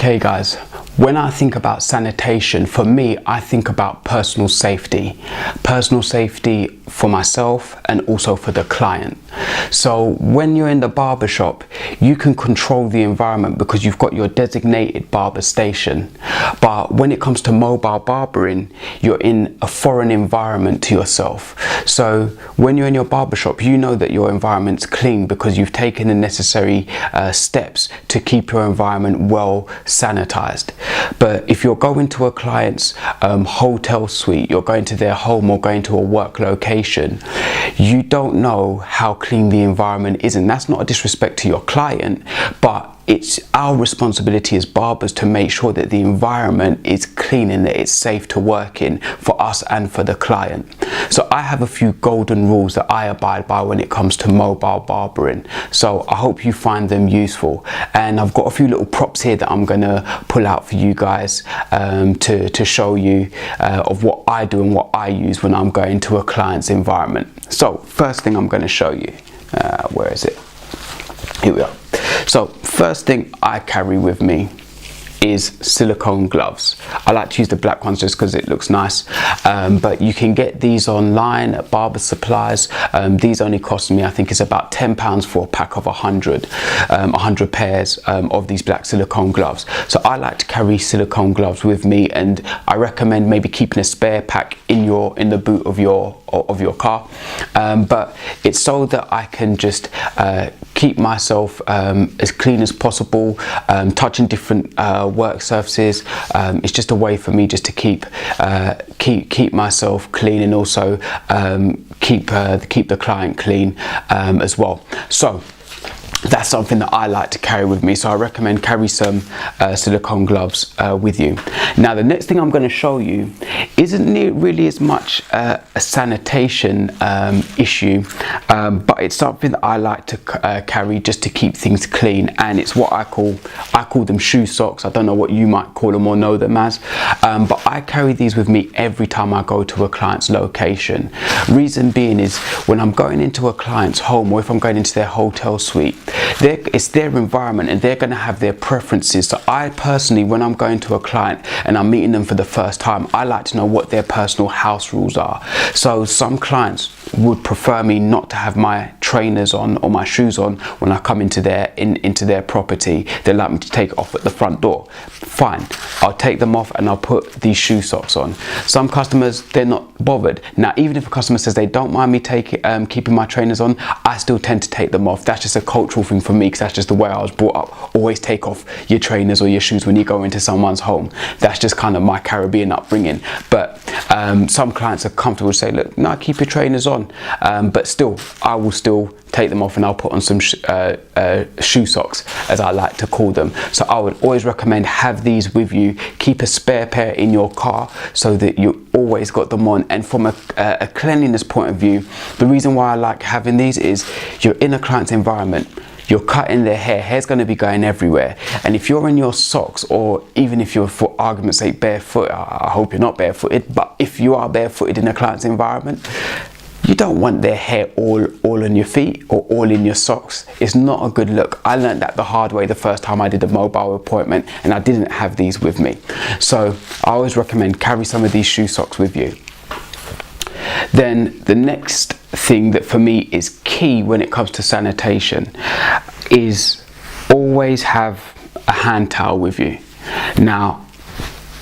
Okay guys, when I think about sanitation, for me, I think about personal safety. Personal safety for myself and also for the client. So when you're in the barber shop, you can control the environment because you've got your designated barber station. But when it comes to mobile barbering, you're in a foreign environment to yourself. So when you're in your barber shop, you know that your environment's clean because you've taken the necessary steps to keep your environment well sanitized. But if you're going to a client's hotel suite, you're going to their home or going to a work location, you don't know how clean the environment is. And that's not a disrespect to your client, but it's our responsibility as barbers to make sure that the environment is clean and that it's safe to work in for us and for the client. So I have a few golden rules that I abide by when it comes to mobile barbering. So I hope you find them useful. And I've got a few little props here that I'm gonna pull out for you guys to show you of what I do and what I use when I'm going to a client's environment. So first thing I'm gonna show you, where is it? Here we are. So first thing I carry with me is silicone gloves. I like to use the black ones just because it looks nice, but you can get these online at barber supplies. These only cost me, I think it's about £10 for a pack of 100 pairs of these black silicone gloves. So I like to carry silicone gloves with me, and I recommend maybe keeping a spare pack in the boot of your car, but it's so that I can just keep myself as clean as possible, touching different work surfaces. It's just a way for me just to keep myself clean and also keep the client clean as well. So that's something that I like to carry with me, so I recommend carry some silicone gloves with you. Now the next thing I'm going to show you isn't really as much a sanitation issue, but it's something that I like to carry just to keep things clean, and it's what I call them shoe socks. I don't know what you might call them or know them as, but I carry these with me every time I go to a client's location. Reason being is when I'm going into a client's home or if I'm going into their hotel suite, it's their environment and they're going to have their preferences. So I personally, when I'm going to a client and I'm meeting them for the first time, I like to know what their personal house rules are. So some clients would prefer me not to have my trainers on or my shoes on when I come into their property. They like me to take it off at the front door. Fine, I'll take them off and I'll put these shoe socks on. Some customers, they're not bothered. Now even if a customer says they don't mind me keeping my trainers on, I still tend to take them off. That's just a cultural thing for me because that's just the way I was brought up. Always take off your trainers or your shoes when you go into someone's home. That's just kind of my Caribbean upbringing. But some clients are comfortable to say, look, no, keep your trainers on, but still I will still take them off and I'll put on some shoe socks, as I like to call them. So I would always recommend have these with you. Keep a spare pair in your car so that you always got them on. And from a cleanliness point of view, the reason why I like having these is you're in a client's environment, you're cutting their hair's going to be going everywhere, and if you're in your socks, or even if you're, for argument's sake, barefoot, I hope you're not barefooted, but if you are barefooted in a client's environment, you don't want their hair all on your feet or all in your socks. It's not a good look. I learned that the hard way the first time I did a mobile appointment and I didn't have these with me. So I always recommend carry some of these shoe socks with you. Then the next thing that for me is key when it comes to sanitation is always have a hand towel with you. Now,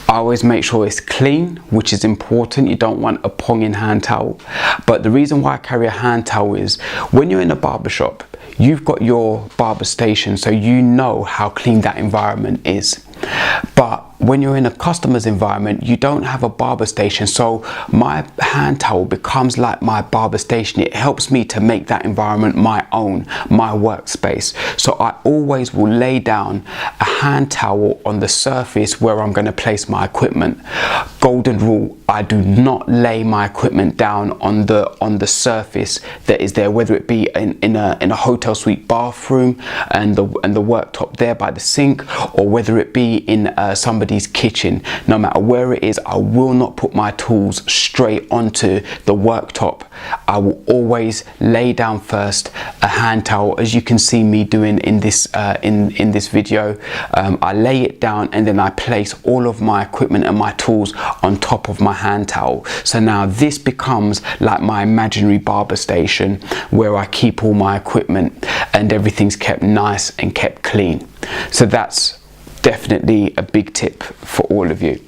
I always make sure it's clean, which is important. You don't want a ponging hand towel. But the reason why I carry a hand towel is when you're in a barber shop, you've got your barber station, so you know how clean that environment is. But when you're in a customer's environment, you don't have a barber station, so my hand towel becomes like my barber station. It helps me to make that environment my own, my workspace. So I always will lay down a hand towel on the surface where I'm going to place my equipment. Golden rule, I do not lay my equipment down on the surface that is there, whether it be in a hotel suite bathroom and the worktop there by the sink, or whether it be in somebody's somebody's kitchen, no matter where it is, I will not put my tools straight onto the worktop. I will always lay down first a hand towel, as you can see me doing in this in this video. I lay it down and then I place all of my equipment and my tools on top of my hand towel. So now this becomes like my imaginary barber station, where I keep all my equipment and everything's kept nice and kept clean. So that's definitely a big tip for all of you.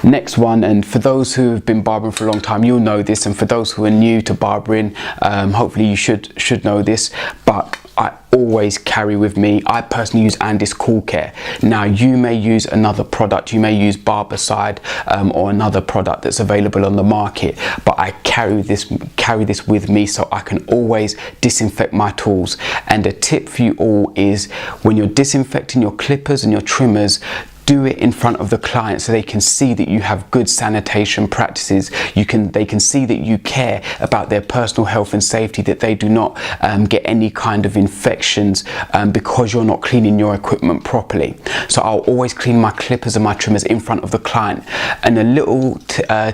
Next one, and for those who have been barbering for a long time, you'll know this, and for those who are new to barbering, hopefully you should know this, but I always carry with me, I personally use Andy's Cool Care. Now you may use another product, you may use Barbicide or another product that's available on the market, but I carry this with me so I can always disinfect my tools. And a tip for you all is, when you're disinfecting your clippers and your trimmers, do it in front of the client so they can see that you have good sanitation practices. They can see that you care about their personal health and safety, that they do not get any kind of infections because you're not cleaning your equipment properly. So I'll always clean my clippers and my trimmers in front of the client. And a little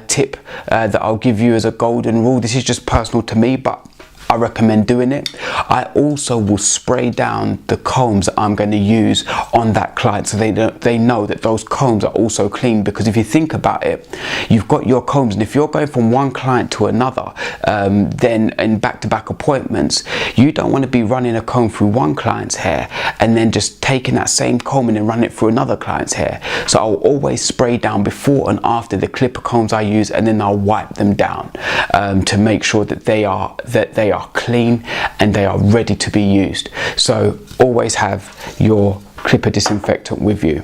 tip that I'll give you as a golden rule, this is just personal to me, but I recommend doing it. I also will spray down the combs that I'm going to use on that client, so they know that those combs are also clean. Because if you think about it, you've got your combs, and if you're going from one client to another, then in back-to-back appointments, you don't want to be running a comb through one client's hair and then just taking that same comb and then running it through another client's hair. So I'll always spray down before and after the clipper combs I use, and then I'll wipe them down to make sure that they are clean and they are ready to be used. So always have your clipper disinfectant with you.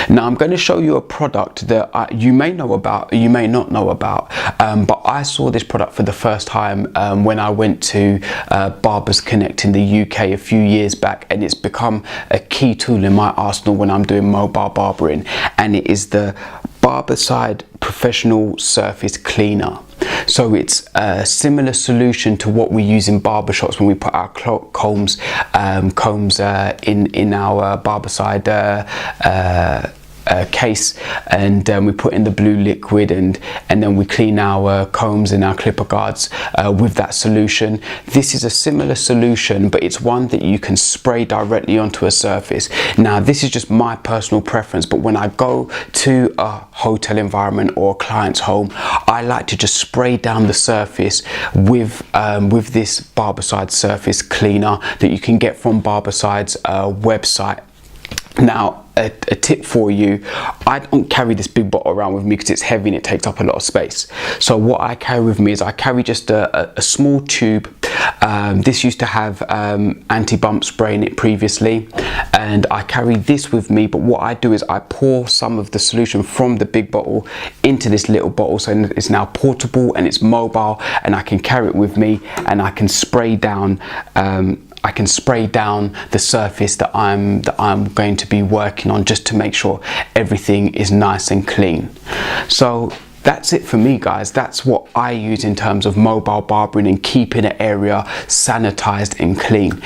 Now I'm going to show you a product that you may know about, you may not know about, but I saw this product for the first time when I went to Barbers Connect in the UK a few years back, and it's become a key tool in my arsenal when I'm doing mobile barbering, and it is the Barbicide Professional Surface Cleaner. So it's a similar solution to what we use in barbershops when we put our combs in our Barbicide case, and we put in the blue liquid, and then we clean our combs and our clipper guards with that solution. This is a similar solution, but it's one that you can spray directly onto a surface. Now this is just my personal preference, but when I go to a hotel environment or a client's home, I like to just spray down the surface with this Barbicide Surface Cleaner that you can get from Barbicide's website. Now a tip for you, I don't carry this big bottle around with me because it's heavy and it takes up a lot of space. So what I carry with me is I carry just a small tube. This used to have anti-bump spray in it previously, and I carry this with me, but what I do is I pour some of the solution from the big bottle into this little bottle, so it's now portable and it's mobile, and I can carry it with me, and I can spray down the surface that I'm going to be working on, just to make sure everything is nice and clean. So that's it for me, guys. That's what I use in terms of mobile barbering and keeping an area sanitized and clean.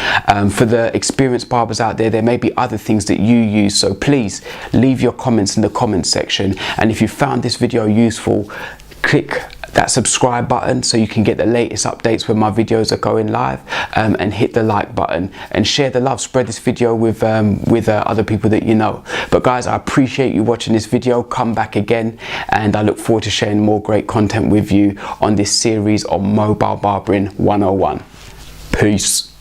For the experienced barbers out there, there may be other things that you use, so please leave your comments in the comments section. And if you found this video useful, click that subscribe button so you can get the latest updates when my videos are going live, and hit the like button and share the love. Spread this video with other people that you know. But guys, I appreciate you watching this video. Come back again, and I look forward to sharing more great content with you on this series on Mobile Barbering 101. Peace.